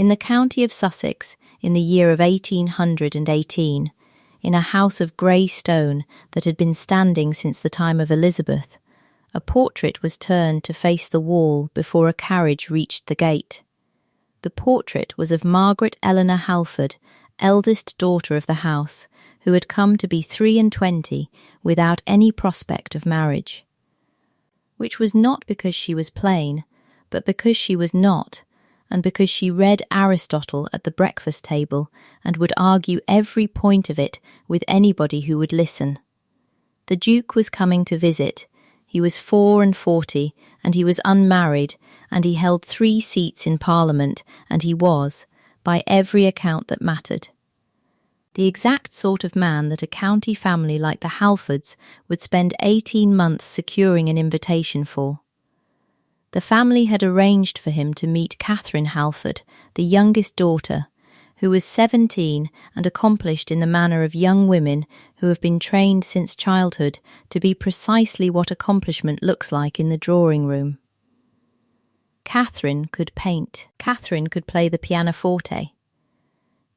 In the county of Sussex, in the year of 1818, in a house of grey stone that had been standing since the time of Elizabeth, a portrait was turned to face the wall before a carriage reached the gate. The portrait was of Margaret Eleanor Halford, eldest daughter of the house, who had come to be 23 without any prospect of marriage. Which was not because she was plain, but because she was not, and because she read Aristotle at the breakfast table and would argue every point of it with anybody who would listen. The Duke was coming to visit. He was 44, and he was unmarried, and he held 3 seats in Parliament, and he was, by every account that mattered, the exact sort of man that a county family like the Halfords would spend 18 months securing an invitation for. The family had arranged for him to meet Catherine Halford, the youngest daughter, who was 17 and accomplished in the manner of young women who have been trained since childhood to be precisely what accomplishment looks like in the drawing-room. Catherine could paint. Catherine could play the pianoforte.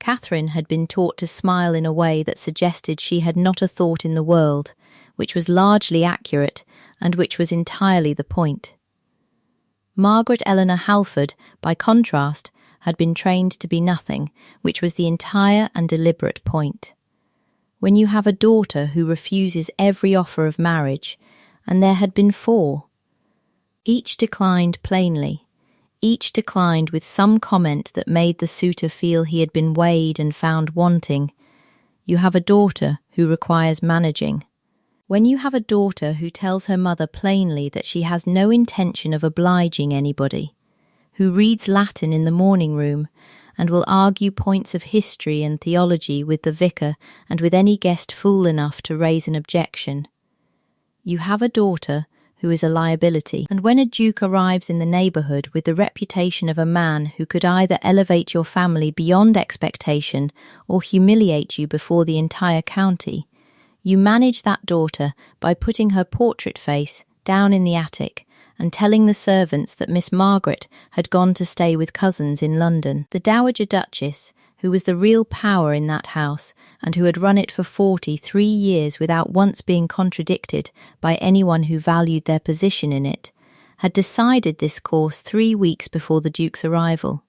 Catherine had been taught to smile in a way that suggested she had not a thought in the world, which was largely accurate and which was entirely the point. Margaret Eleanor Halford, by contrast, had been trained to be nothing, which was the entire and deliberate point. When you have a daughter who refuses every offer of marriage, and there had been 4, each declined plainly, each declined with some comment that made the suitor feel he had been weighed and found wanting, you have a daughter who requires managing. When you have a daughter who tells her mother plainly that she has no intention of obliging anybody, who reads Latin in the morning room and will argue points of history and theology with the vicar and with any guest fool enough to raise an objection, you have a daughter who is a liability. And when a duke arrives in the neighbourhood with the reputation of a man who could either elevate your family beyond expectation or humiliate you before the entire county, you manage that daughter by putting her portrait face down in the attic and telling the servants that Miss Margaret had gone to stay with cousins in London. The Dowager Duchess, who was the real power in that house and who had run it for 43 years without once being contradicted by anyone who valued their position in it, had decided this course 3 weeks before the Duke's arrival.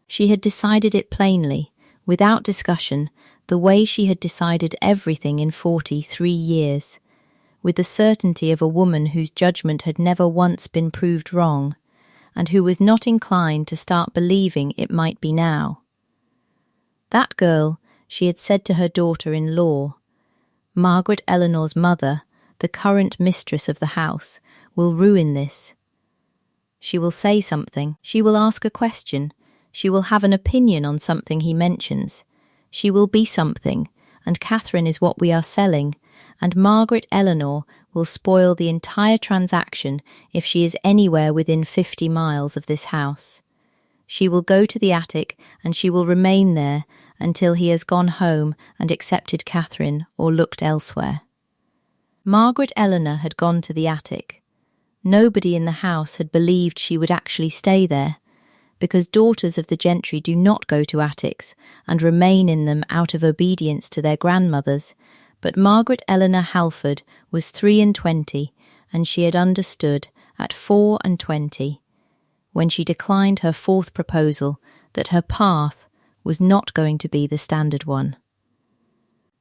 She had decided it plainly, without discussion, the way she had decided everything in 43 years, with the certainty of a woman whose judgment had never once been proved wrong, and who was not inclined to start believing it might be now. That girl, she had said to her daughter-in-law, Margaret Eleanor's mother, the current mistress of the house, will ruin this. She will say something, she will ask a question, she will have an opinion on something he mentions. She will be something, and Catherine is what we are selling, and Margaret Eleanor will spoil the entire transaction if she is anywhere within 50 miles of this house. She will go to the attic, and she will remain there until he has gone home and accepted Catherine or looked elsewhere. Margaret Eleanor had gone to the attic. Nobody in the house had believed she would actually stay there, because daughters of the gentry do not go to attics and remain in them out of obedience to their grandmothers, but Margaret Eleanor Halford was 23, and she had understood at 24, when she declined her 4th proposal, that her path was not going to be the standard one.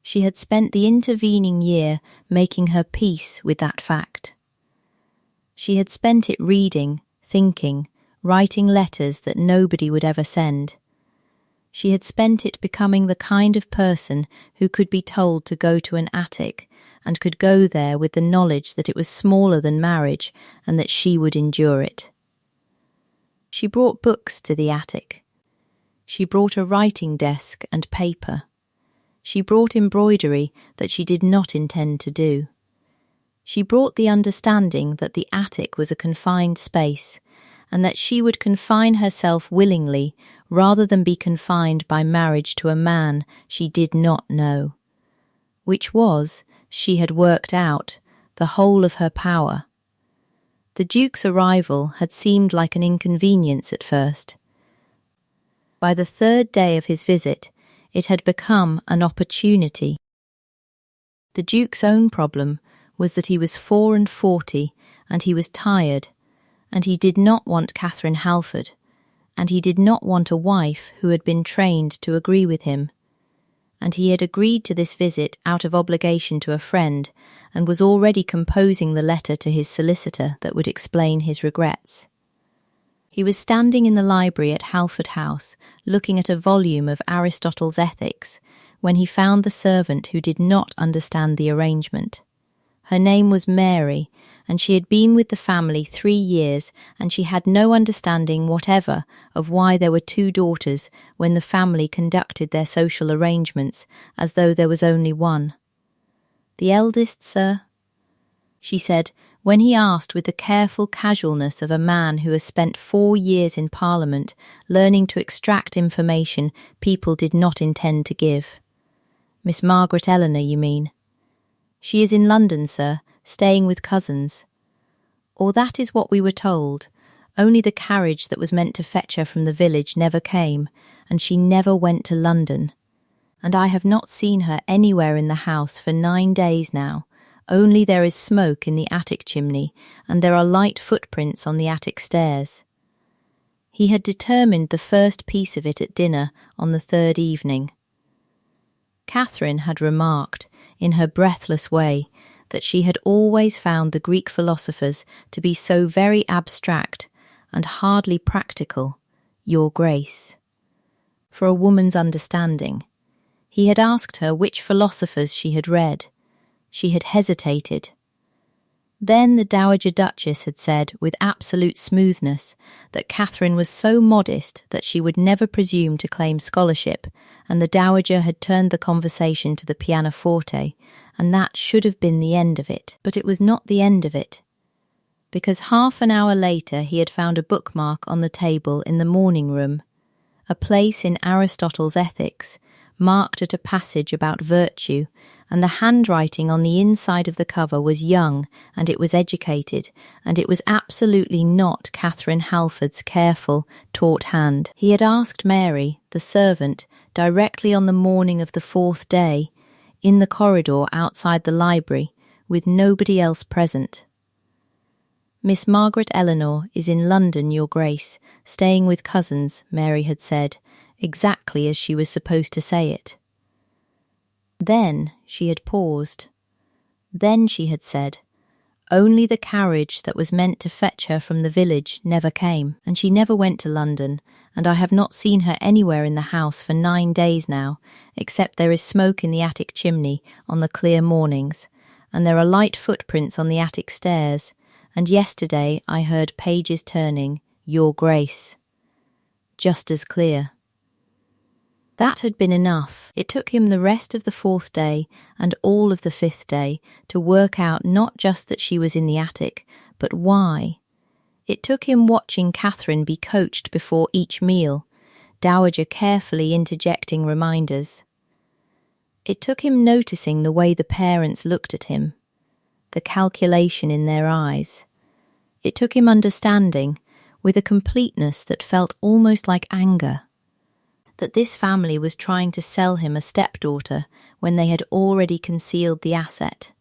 She had spent the intervening year making her peace with that fact. She had spent it reading, thinking, writing letters that nobody would ever send. She had spent it becoming the kind of person who could be told to go to an attic and could go there with the knowledge that it was smaller than marriage and that she would endure it. She brought books to the attic. She brought a writing desk and paper. She brought embroidery that she did not intend to do. She brought the understanding that the attic was a confined space, and that she would confine herself willingly rather than be confined by marriage to a man she did not know, which was, she had worked out, the whole of her power. The Duke's arrival had seemed like an inconvenience at first. By the third day of his visit, it had become an opportunity. The Duke's own problem was that he was 44 and he was tired, and he did not want Catherine Halford, and he did not want a wife who had been trained to agree with him. And he had agreed to this visit out of obligation to a friend, and was already composing the letter to his solicitor that would explain his regrets. He was standing in the library at Halford House, looking at a volume of Aristotle's Ethics, when he found the servant who did not understand the arrangement. Her name was Mary, and she had been with the family 3 years, and she had no understanding whatever of why there were 2 daughters when the family conducted their social arrangements as though there was only one. "The eldest, sir?" she said, when he asked with the careful casualness of a man who has spent 4 years in Parliament learning to extract information people did not intend to give. "Miss Margaret Eleanor, you mean?" "She is in London, sir, staying with cousins." "Or that is what we were told, only the carriage that was meant to fetch her from the village never came, and she never went to London. And I have not seen her anywhere in the house for 9 days now, only there is smoke in the attic chimney, and there are light footprints on the attic stairs." He had determined the first piece of it at dinner on the 3rd evening. Catherine had remarked, in her breathless way, that she had always found the Greek philosophers to be so very abstract and hardly practical, Your Grace. For a woman's understanding, he had asked her which philosophers she had read. She had hesitated. Then the Dowager Duchess had said with absolute smoothness that Catherine was so modest that she would never presume to claim scholarship, and the Dowager had turned the conversation to the pianoforte, and that should have been the end of it. But it was not the end of it, because half an hour later he had found a bookmark on the table in the morning room, a place in Aristotle's Ethics, marked at a passage about virtue, and the handwriting on the inside of the cover was young, and it was educated, and it was absolutely not Catherine Halford's careful, taught hand. He had asked Mary, the servant, directly on the morning of the 4th day, in the corridor outside the library, with nobody else present. "Miss Margaret Eleanor is in London, Your Grace, staying with cousins," Mary had said, exactly as she was supposed to say it. Then she had paused. Then she had said, "Only the carriage that was meant to fetch her from the village never came, and she never went to London, and I have not seen her anywhere in the house for 9 days now, except there is smoke in the attic chimney on the clear mornings, and there are light footprints on the attic stairs, and yesterday I heard pages turning, Your Grace." Just as clear. That had been enough. It took him the rest of the 4th day and all of the 5th day to work out not just that she was in the attic, but why. It took him watching Catherine be coached before each meal, Dowager carefully interjecting reminders. It took him noticing the way the parents looked at him, the calculation in their eyes. It took him understanding, with a completeness that felt almost like anger, that this family was trying to sell him a stepdaughter when they had already concealed the asset.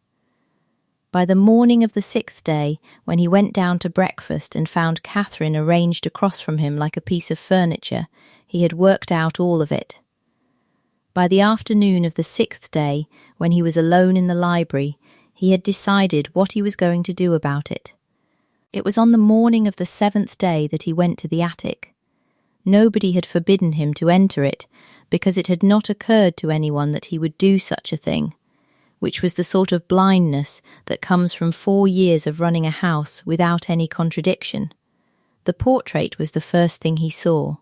By the morning of the 6th day, when he went down to breakfast and found Catherine arranged across from him like a piece of furniture, he had worked out all of it. By the afternoon of the 6th day, when he was alone in the library, he had decided what he was going to do about it. It was on the morning of the 7th day that he went to the attic. Nobody had forbidden him to enter it, because it had not occurred to anyone that he would do such a thing, which was the sort of blindness that comes from 4 years of running a house without any contradiction. The portrait was the first thing he saw.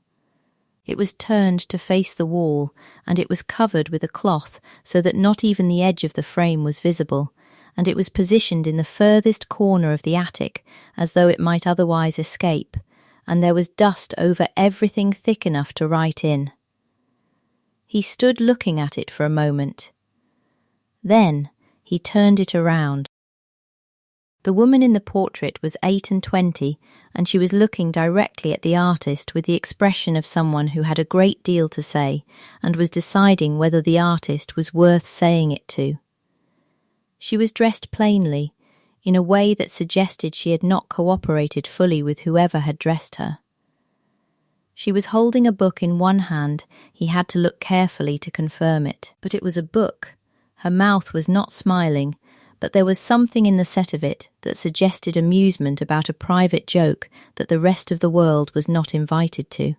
It was turned to face the wall, and it was covered with a cloth so that not even the edge of the frame was visible, and it was positioned in the furthest corner of the attic, as though it might otherwise escape, and there was dust over everything thick enough to write in. He stood looking at it for a moment. Then he turned it around. The woman in the portrait was 28, and she was looking directly at the artist with the expression of someone who had a great deal to say and was deciding whether the artist was worth saying it to. She was dressed plainly, in a way that suggested she had not cooperated fully with whoever had dressed her. She was holding a book in one hand. He had to look carefully to confirm it. But it was a book. Her mouth was not smiling, but there was something in the set of it that suggested amusement about a private joke that the rest of the world was not invited to.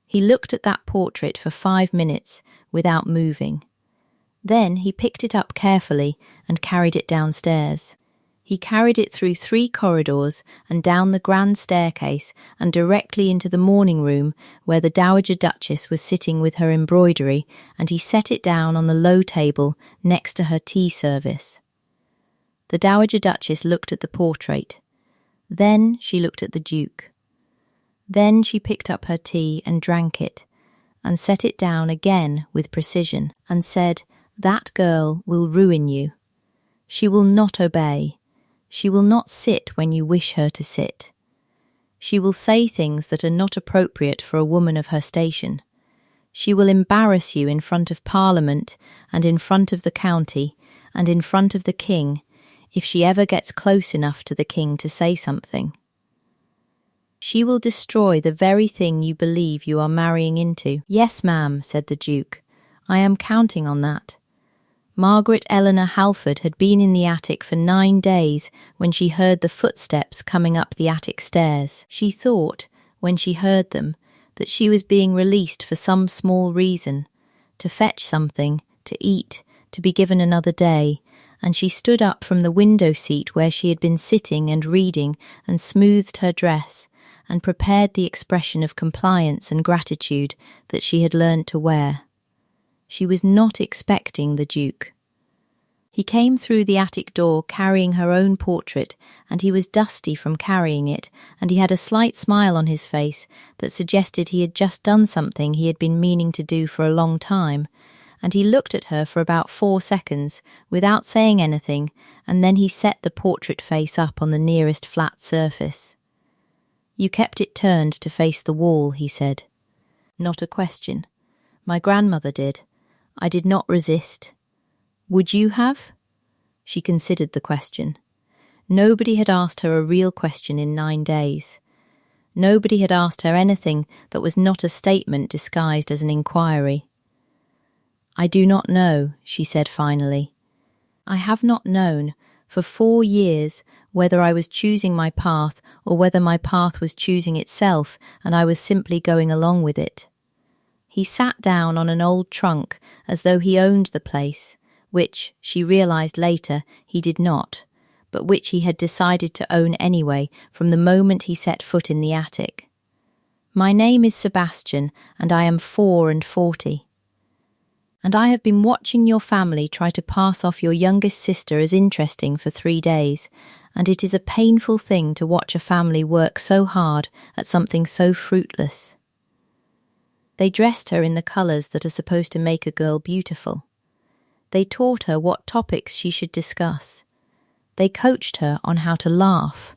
He looked at that portrait for 5 minutes without moving. Then he picked it up carefully and carried it downstairs. He carried it through 3 corridors and down the grand staircase and directly into the morning room where the Dowager Duchess was sitting with her embroidery, and he set it down on the low table next to her tea service. The Dowager Duchess looked at the portrait. Then she looked at the Duke. Then she picked up her tea and drank it, and set it down again with precision, and said, "That girl will ruin you. She will not obey. She will not sit when you wish her to sit. She will say things that are not appropriate for a woman of her station. She will embarrass you in front of Parliament and in front of the county and in front of the King if she ever gets close enough to the King to say something. She will destroy the very thing you believe you are marrying into." "Yes, ma'am," said the Duke. "I am counting on that." Margaret Eleanor Halford had been in the attic for 9 days when she heard the footsteps coming up the attic stairs. She thought, when she heard them, that she was being released for some small reason, to fetch something, to eat, to be given another day, and she stood up from the window seat where she had been sitting and reading and smoothed her dress and prepared the expression of compliance and gratitude that she had learned to wear. She was not expecting the Duke. He came through the attic door carrying her own portrait, and he was dusty from carrying it, and he had a slight smile on his face that suggested he had just done something he had been meaning to do for a long time, and he looked at her for about 4 seconds without saying anything, and then he set the portrait face up on the nearest flat surface. "You kept it turned to face the wall," he said. "Not a question. My grandmother did. I did not resist. Would you have?" She considered the question. Nobody had asked her a real question in 9 days. Nobody had asked her anything that was not a statement disguised as an inquiry. "I do not know," she said finally. "I have not known for 4 years whether I was choosing my path or whether my path was choosing itself and I was simply going along with it." He sat down on an old trunk as though he owned the place, which, she realized later, he did not, but which he had decided to own anyway from the moment he set foot in the attic. "My name is Sebastian, and I am 44. And I have been watching your family try to pass off your youngest sister as interesting for 3 days, and it is a painful thing to watch a family work so hard at something so fruitless. They dressed her in the colours that are supposed to make a girl beautiful. They taught her what topics she should discuss. They coached her on how to laugh.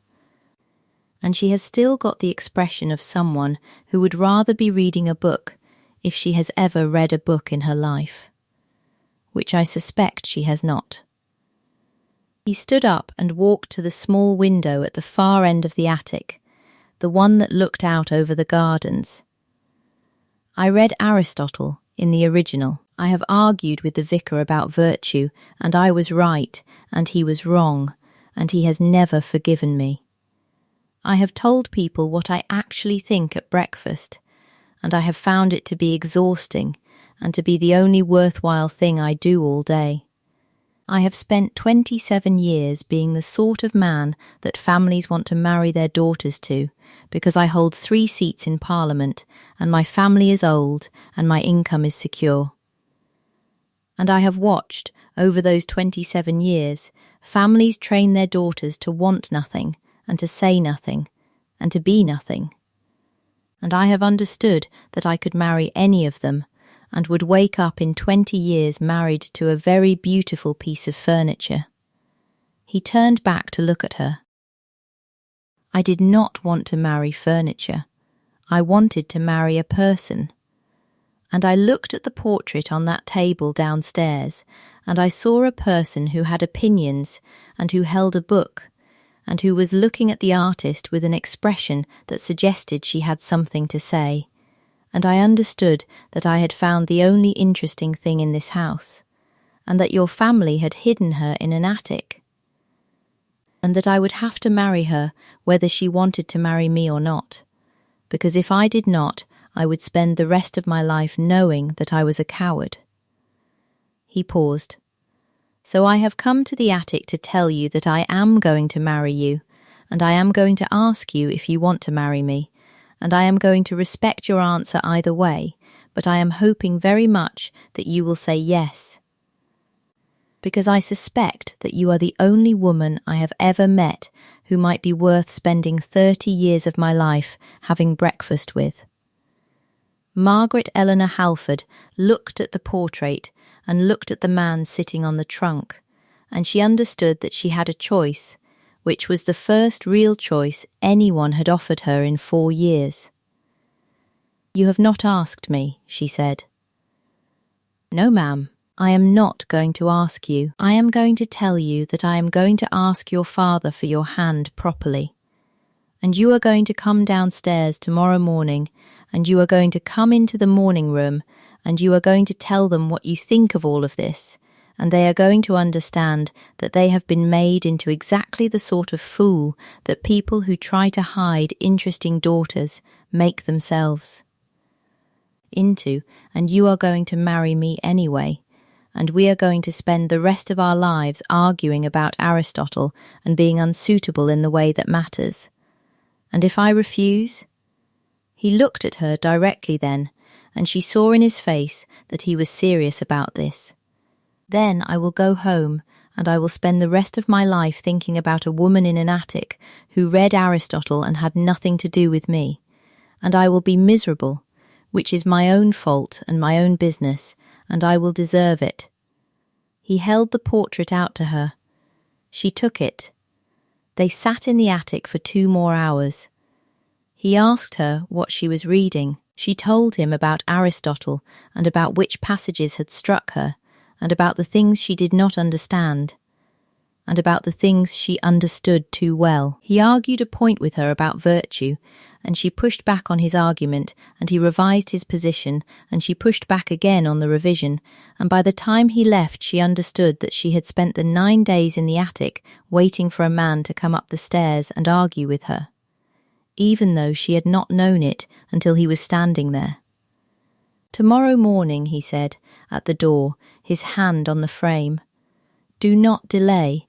And she has still got the expression of someone who would rather be reading a book if she has ever read a book in her life, which I suspect she has not." He stood up and walked to the small window at the far end of the attic, the one that looked out over the gardens. "I read Aristotle in the original. I have argued with the vicar about virtue, and I was right, and he was wrong, and he has never forgiven me. I have told people what I actually think at breakfast, and I have found it to be exhausting and to be the only worthwhile thing I do all day. I have spent 27 years being the sort of man that families want to marry their daughters to, because I hold 3 seats in Parliament, and my family is old, and my income is secure. And I have watched, over those 27 years, families train their daughters to want nothing, and to say nothing, and to be nothing. And I have understood that I could marry any of them, and would wake up in 20 years married to a very beautiful piece of furniture." He turned back to look at her. I did not want to marry furniture. I wanted to marry a person. And I looked at the portrait on that table downstairs, and I saw a person who had opinions and who held a book, and who was looking at the artist with an expression that suggested she had something to say. And I understood that I had found the only interesting thing in this house, and that your family had hidden her in an attic, and that I would have to marry her whether she wanted to marry me or not, because if I did not, I would spend the rest of my life knowing that I was a coward. He paused. So I have come to the attic to tell you that I am going to marry you, and I am going to ask you if you want to marry me, and I am going to respect your answer either way, but I am hoping very much that you will say yes, because I suspect that you are the only woman I have ever met who might be worth spending 30 years of my life having breakfast with. Margaret Eleanor Halford looked at the portrait and looked at the man sitting on the trunk, and she understood that she had a choice, which was the first real choice anyone had offered her in 4 years. You have not asked me, she said. No, ma'am, I am not going to ask you. I am going to tell you that I am going to ask your father for your hand properly. And you are going to come downstairs tomorrow morning, and you are going to come into the morning room, and you are going to tell them what you think of all of this, and they are going to understand that they have been made into exactly the sort of fool that people who try to hide interesting daughters make themselves into, and you are going to marry me anyway, and we are going to spend the rest of our lives arguing about Aristotle and being unsuitable in the way that matters. And if I refuse? He looked at her directly then, and she saw in his face that he was serious about this. Then I will go home, and I will spend the rest of my life thinking about a woman in an attic who read Aristotle and had nothing to do with me, and I will be miserable, which is my own fault and my own business, and I will deserve it. He held the portrait out to her. She took it. They sat in the attic for 2 more hours. He asked her what she was reading. She told him about Aristotle and about which passages had struck her, and about the things she did not understand, and about the things she understood too well. He argued a point with her about virtue, and she pushed back on his argument, and he revised his position, and she pushed back again on the revision, and by the time he left she understood that she had spent the 9 days in the attic waiting for a man to come up the stairs and argue with her, even though she had not known it until he was standing there. Tomorrow morning, he said, at the door, his hand on the frame. Do not delay.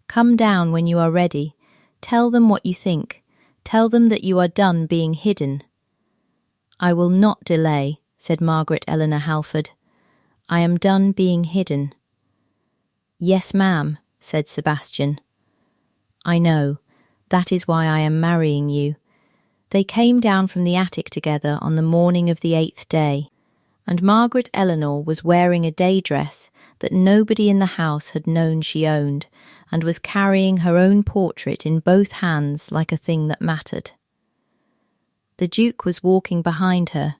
Come down when you are ready. Tell them what you think. Tell them that you are done being hidden. I will not delay, said Margaret Eleanor Halford. I am done being hidden. Yes, ma'am, said Sebastian. I know. That is why I am marrying you. They came down from the attic together on the morning of the 8th day, and Margaret Eleanor was wearing a day dress that nobody in the house had known she owned, and was carrying her own portrait in both hands like a thing that mattered. The Duke was walking behind her.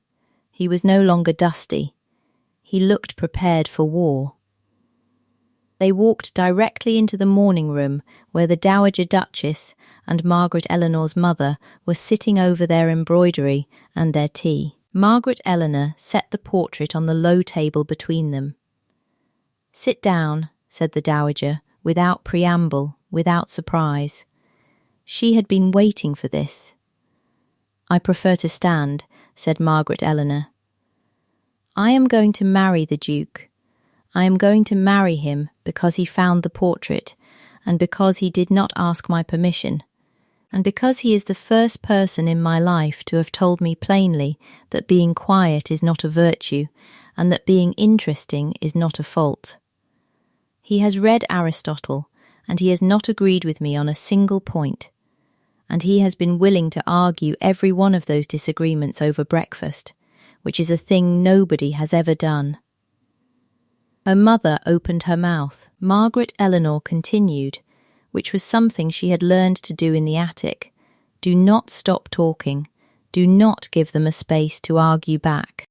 He was no longer dusty. He looked prepared for war. They walked directly into the morning room where the Dowager Duchess and Margaret Eleanor's mother were sitting over their embroidery and their tea. Margaret Eleanor set the portrait on the low table between them. Sit down, said the Dowager, without preamble, without surprise. She had been waiting for this. I prefer to stand, said Margaret Eleanor. I am going to marry the Duke. I am going to marry him because he found the portrait, and because he did not ask my permission, and because he is the first person in my life to have told me plainly that being quiet is not a virtue, and that being interesting is not a fault. He has read Aristotle, and he has not agreed with me on a single point, and he has been willing to argue every one of those disagreements over breakfast, which is a thing nobody has ever done. Her mother opened her mouth. Margaret Eleanor continued, which was something she had learned to do in the attic. Do not stop talking. Do not give them a space to argue back.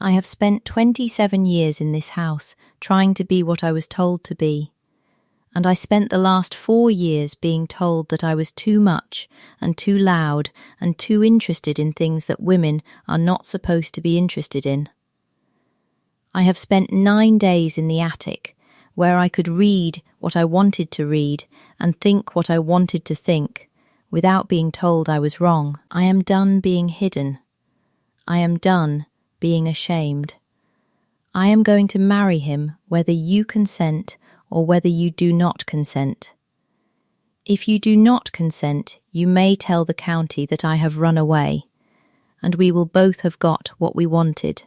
I have spent 27 years in this house trying to be what I was told to be, and I spent the last 4 years being told that I was too much and too loud and too interested in things that women are not supposed to be interested in. I have spent 9 days in the attic, where I could read what I wanted to read and think what I wanted to think, without being told I was wrong. I am done being hidden. I am done being ashamed. I am going to marry him whether you consent or whether you do not consent. If you do not consent, you may tell the county that I have run away, and we will both have got what we wanted.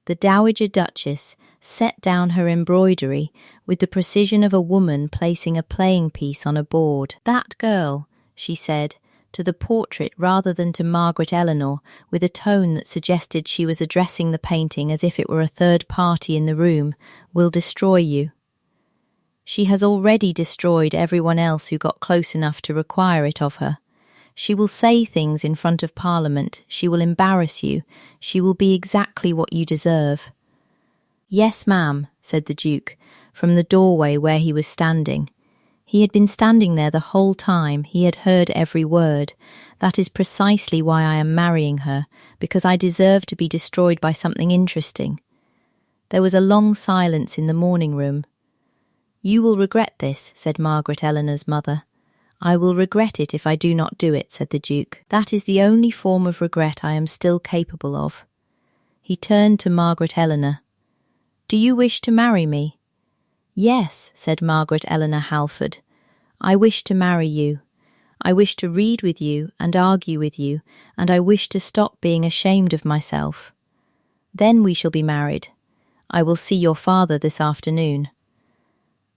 The Dowager Duchess set down her embroidery with the precision of a woman placing a playing piece on a board. "That girl," she said, to the portrait rather than to Margaret Eleanor, with a tone that suggested she was addressing the painting as if it were a third party in the room, "will destroy you. She has already destroyed everyone else who got close enough to require it of her. She will say things in front of Parliament. She will embarrass you. She will be exactly what you deserve." "Yes, ma'am," said the Duke, from the doorway where he was standing. He had been standing there the whole time. He had heard every word. "That is precisely why I am marrying her, because I deserve to be destroyed by something interesting." There was a long silence in the morning room. "You will regret this," said Margaret Eleanor's mother. "I will regret it if I do not do it," said the Duke. "That is the only form of regret I am still capable of." He turned to Margaret Eleanor. "Do you wish to marry me?" "Yes," said Margaret Eleanor Halford. "I wish to marry you. I wish to read with you and argue with you, and I wish to stop being ashamed of myself. Then we shall be married. I will see your father this afternoon.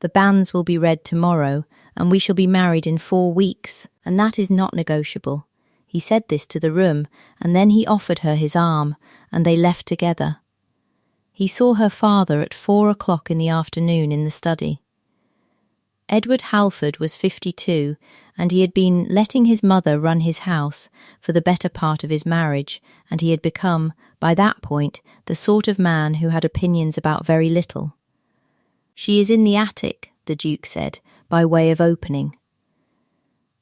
The banns will be read tomorrow, and we shall be married in 4 weeks, and that is not negotiable." He said this to the room, and then he offered her his arm, and they left together. He saw her father at 4 o'clock in the afternoon in the study. Edward Halford was 52, and he had been letting his mother run his house for the better part of his marriage, and he had become, by that point, the sort of man who had opinions about very little. "She is in the attic," the Duke said, by way of opening.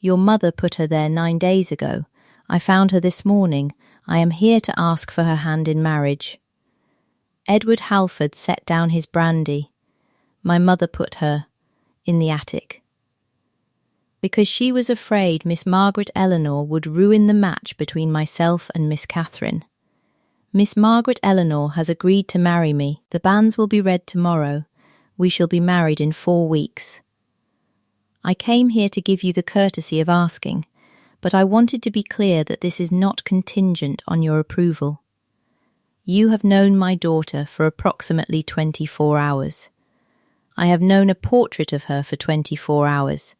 "Your mother put her there 9 days ago. I found her this morning. I am here to ask for her hand in marriage." Edward Halford set down his brandy. "My mother put her in the attic." "Because she was afraid Miss Margaret Eleanor would ruin the match between myself and Miss Catherine. Miss Margaret Eleanor has agreed to marry me. The banns will be read tomorrow. We shall be married in 4 weeks. I came here to give you the courtesy of asking, but I wanted to be clear that this is not contingent on your approval. You have known my daughter for approximately 24 hours. I have known a portrait of her for 24 hours.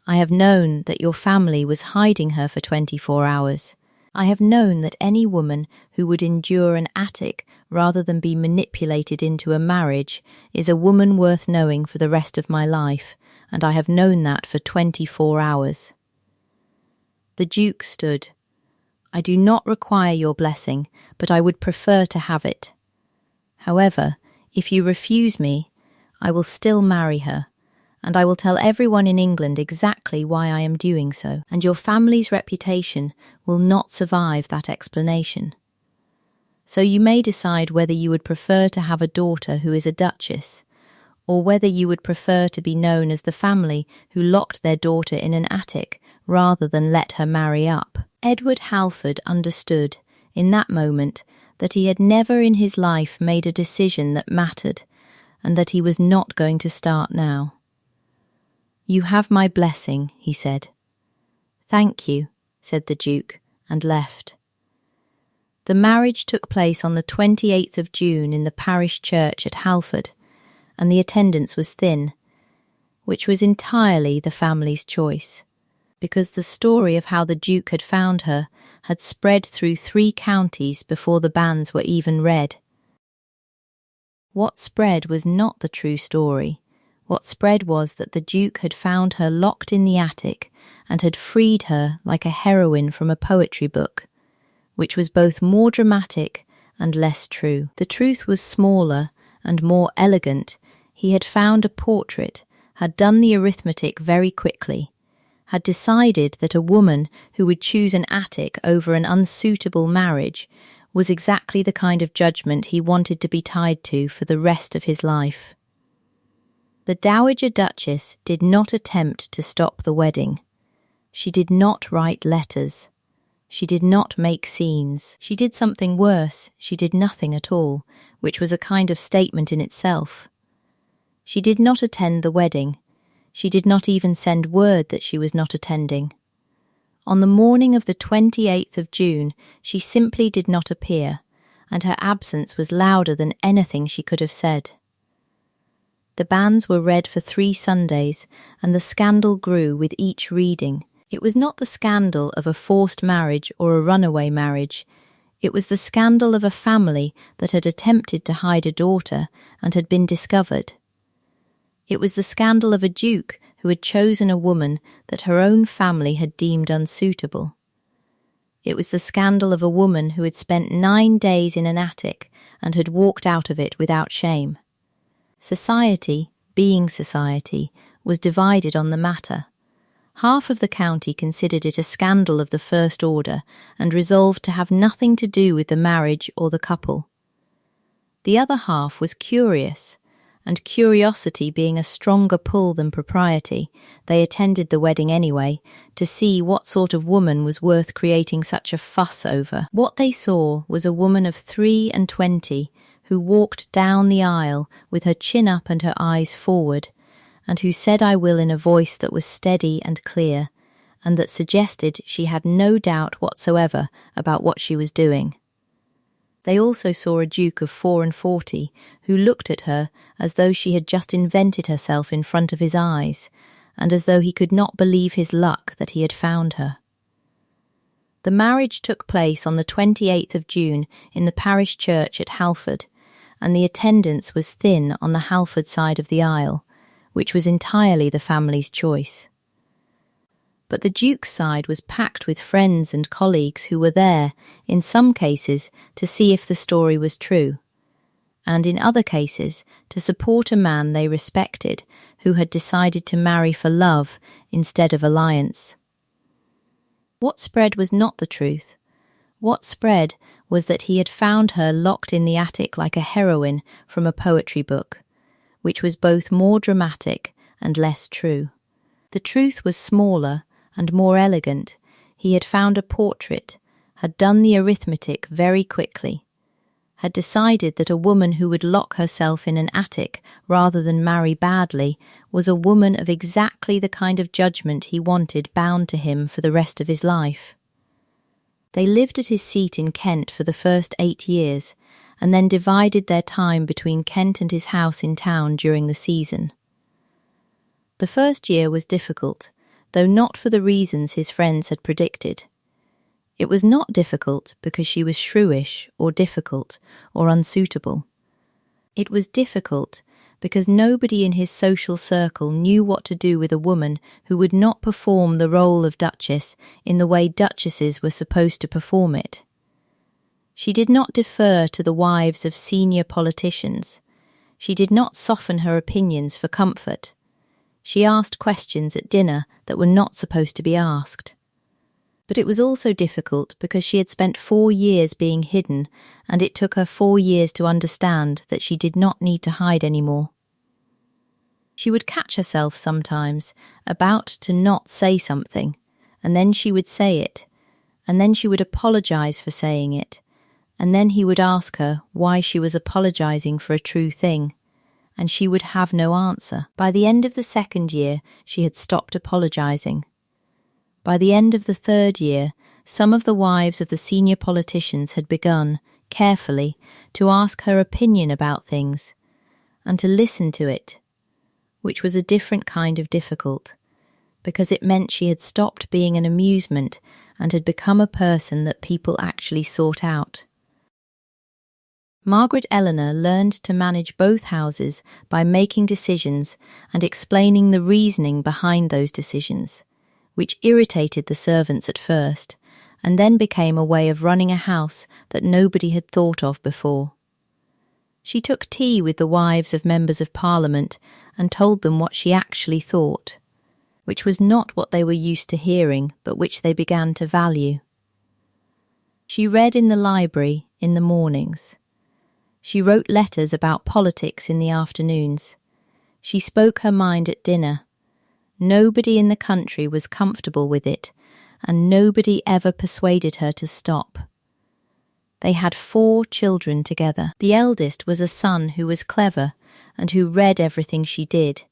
I have known that your family was hiding her for 24 hours. I have known that any woman who would endure an attic rather than be manipulated into a marriage is a woman worth knowing for the rest of my life, and I have known that for 24 hours. The Duke stood. "I do not require your blessing, but I would prefer to have it. However, if you refuse me, I will still marry her, and I will tell everyone in England exactly why I am doing so, and your family's reputation will not survive that explanation. So you may decide whether you would prefer to have a daughter who is a duchess, or whether you would prefer to be known as the family who locked their daughter in an attic rather than let her marry up." Edward Halford understood, in that moment, that he had never in his life made a decision that mattered, and that he was not going to start now. "You have my blessing," he said. "Thank you," said the Duke, and left. The marriage took place on the 28th of June in the parish church at Halford, and the attendance was thin, which was entirely the family's choice, because the story of how the Duke had found her had spread through 3 counties before the banns were even read. What spread was not the true story, What spread was that the Duke had found her locked in the attic and had freed her like a heroine from a poetry book, which was both more dramatic and less true. The truth was smaller and more elegant. He had found a portrait, had done the arithmetic very quickly, had decided that a woman who would choose an attic over an unsuitable marriage was exactly the kind of judgment he wanted to be tied to for the rest of his life. The Dowager Duchess did not attempt to stop the wedding. She did not write letters. She did not make scenes. She did something worse. She did nothing at all, which was a kind of statement in itself. She did not attend the wedding. She did not even send word that she was not attending. On the morning of the 28th of June, she simply did not appear, and her absence was louder than anything she could have said. The banns were read for 3 Sundays, and the scandal grew with each reading. It was not the scandal of a forced marriage or a runaway marriage. It was the scandal of a family that had attempted to hide a daughter and had been discovered. It was the scandal of a duke who had chosen a woman that her own family had deemed unsuitable. It was the scandal of a woman who had spent 9 days in an attic and had walked out of it without shame. Society, being society, was divided on the matter. Half of the county considered it a scandal of the first order and resolved to have nothing to do with the marriage or the couple. The other half was curious, and curiosity being a stronger pull than propriety, they attended the wedding anyway, to see what sort of woman was worth creating such a fuss over. What they saw was a woman of 23 who walked down the aisle with her chin up and her eyes forward, and who said "I will" in a voice that was steady and clear, and that suggested she had no doubt whatsoever about what she was doing. They also saw a Duke of 44 who looked at her as though she had just invented herself in front of his eyes, and as though he could not believe his luck that he had found her. The marriage took place on the 28th of June in the parish church at Halford, and the attendance was thin on the Halford side of the aisle, which was entirely the family's choice. But the Duke's side was packed with friends and colleagues who were there, in some cases, to see if the story was true, and in other cases to support a man they respected who had decided to marry for love instead of alliance. What spread was not the truth. What spread was that he had found her locked in the attic like a heroine from a poetry book, which was both more dramatic and less true. The truth was smaller and more elegant. He had found a portrait, had done the arithmetic very quickly, had decided that a woman who would lock herself in an attic rather than marry badly was a woman of exactly the kind of judgment he wanted bound to him for the rest of his life. They lived at his seat in Kent for the first 8 years, and then divided their time between Kent and his house in town during the season. The first year was difficult, though not for the reasons his friends had predicted. It was not difficult because she was shrewish or difficult or unsuitable. It was difficult because nobody in his social circle knew what to do with a woman who would not perform the role of duchess in the way duchesses were supposed to perform it. She did not defer to the wives of senior politicians. She did not soften her opinions for comfort. She asked questions at dinner that were not supposed to be asked. But it was also difficult because she had spent 4 years being hidden, and it took her 4 years to understand that she did not need to hide anymore. She would catch herself sometimes about to not say something, and then she would say it, and then she would apologize for saying it, and then he would ask her why she was apologizing for a true thing, and she would have no answer. By the end of the 2nd year, she had stopped apologizing. By the end of the 3rd year, some of the wives of the senior politicians had begun, carefully, to ask her opinion about things, and to listen to it, which was a different kind of difficult, because it meant she had stopped being an amusement and had become a person that people actually sought out. Margaret Eleanor learned to manage both houses by making decisions and explaining the reasoning behind those decisions, which irritated the servants at first, and then became a way of running a house that nobody had thought of before. She took tea with the wives of members of Parliament and told them what she actually thought, which was not what they were used to hearing, but which they began to value. She read in the library in the mornings. She wrote letters about politics in the afternoons. She spoke her mind at dinner. Nobody in the country was comfortable with it, and nobody ever persuaded her to stop. They had 4 children together. The eldest was a son who was clever and who read everything she did,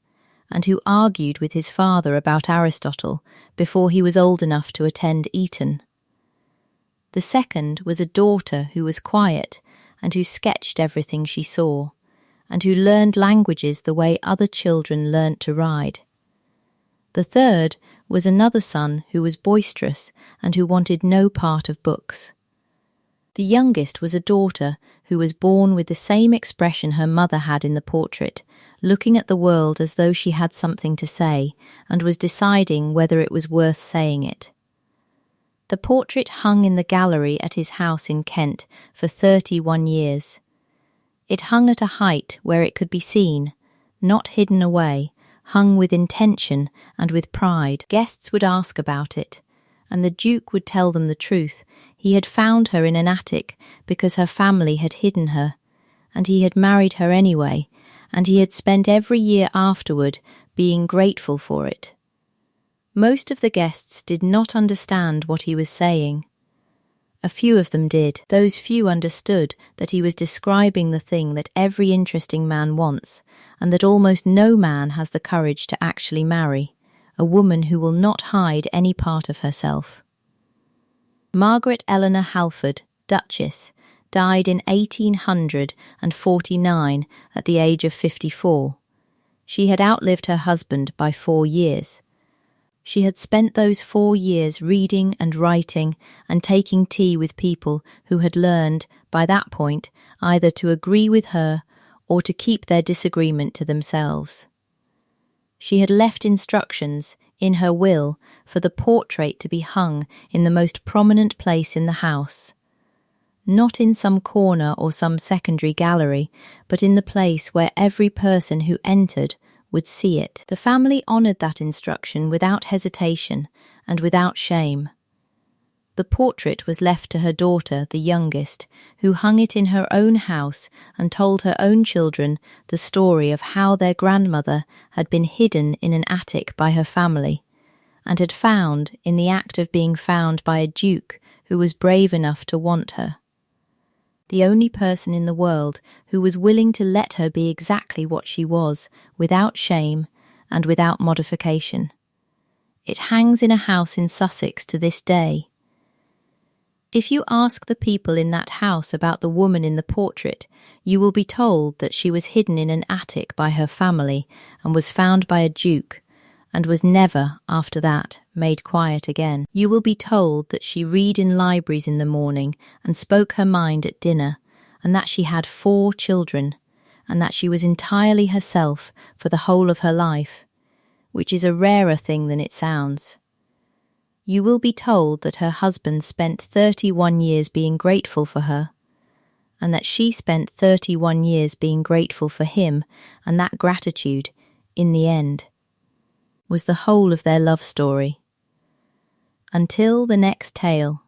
and who argued with his father about Aristotle before he was old enough to attend Eton. The second was a daughter who was quiet and who sketched everything she saw, and who learned languages the way other children learnt to ride. The third was another son who was boisterous and who wanted no part of books. The youngest was a daughter who was born with the same expression her mother had in the portrait, looking at the world as though she had something to say and was deciding whether it was worth saying it. The portrait hung in the gallery at his house in Kent for 31 years. It hung at a height where it could be seen, not hidden away, hung with intention and with pride. Guests would ask about it, and the Duke would tell them the truth. He had found her in an attic because her family had hidden her, and he had married her anyway, and he had spent every year afterward being grateful for it. Most of the guests did not understand what he was saying. A few of them did. Those few understood that he was describing the thing that every interesting man wants, and that almost no man has the courage to actually marry, a woman who will not hide any part of herself. Margaret Eleanor Halford, Duchess, died in 1849 at the age of 54. She had outlived her husband by 4 years. She had spent those 4 years reading and writing and taking tea with people who had learned, by that point, either to agree with her or to keep their disagreement to themselves. She had left instructions, in her will, for the portrait to be hung in the most prominent place in the house. Not in some corner or some secondary gallery, but in the place where every person who entered would see it. The family honoured that instruction without hesitation and without shame. The portrait was left to her daughter, the youngest, who hung it in her own house and told her own children the story of how their grandmother had been hidden in an attic by her family, and had found, in the act of being found by a duke who was brave enough to want her. The only person in the world who was willing to let her be exactly what she was, without shame and without modification. It hangs in a house in Sussex to this day. If you ask the people in that house about the woman in the portrait, you will be told that she was hidden in an attic by her family and was found by a duke, and was never, after that, made quiet again. You will be told that she read in libraries in the morning and spoke her mind at dinner, and that she had 4 children, and that she was entirely herself for the whole of her life, which is a rarer thing than it sounds. You will be told that her husband spent 31 years being grateful for her, and that she spent 31 years being grateful for him, and that gratitude, in the end, was the whole of their love story. Until the next tale.